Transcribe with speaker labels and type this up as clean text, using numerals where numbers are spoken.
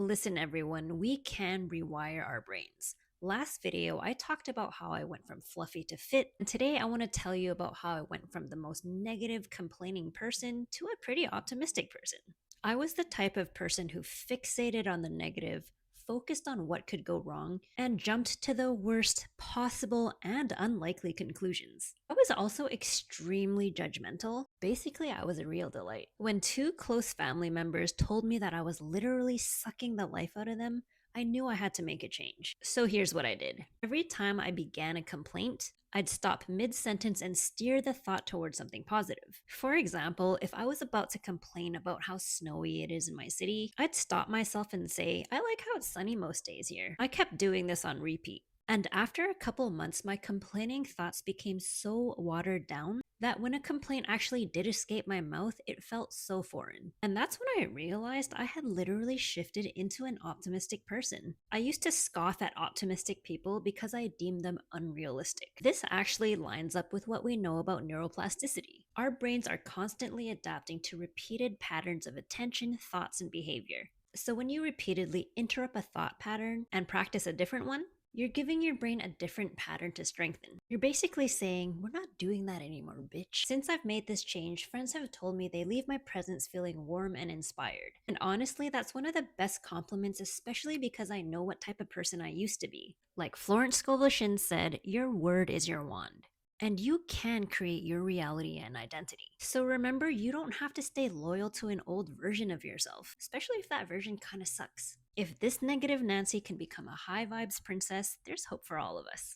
Speaker 1: Listen, everyone, we can rewire our brains. Last video, I talked about how I went from fluffy to fit, and today I want to tell you about how I went from the most negative, complaining person to a pretty optimistic person. I was the type of person who fixated on the negative, focused on what could go wrong, and jumped to the worst possible and unlikely conclusions. I was also extremely judgmental. Basically, I was a real delight. When two close family members told me that I was literally sucking the life out of them, I knew I had to make a change. So here's what I did. Every time I began a complaint, I'd stop mid sentence and steer the thought towards something positive. For example, if I was about to complain about how snowy it is in my city, I'd stop myself and say, I like how it's sunny most days here. I kept doing this on repeat. And after a couple months, my complaining thoughts became so watered down that when a complaint actually did escape my mouth, it felt so foreign. And that's when I realized I had literally shifted into an optimistic person. I used to scoff at optimistic people because I deemed them unrealistic. This actually lines up with what we know about neuroplasticity. Our brains are constantly adapting to repeated patterns of attention, thoughts, and behavior. So when you repeatedly interrupt a thought pattern and practice a different one, you're giving your brain a different pattern to strengthen. You're basically saying, we're not doing that anymore, bitch. Since I've made this change, friends have told me they leave my presence feeling warm and inspired. And honestly, that's one of the best compliments, especially because I know what type of person I used to be. Like Florence Scovel Shinn said, your word is your wand. And you can create your reality and identity. So remember, you don't have to stay loyal to an old version of yourself, especially if that version kind of sucks. If this negative Nancy can become a high vibes princess, there's hope for all of us.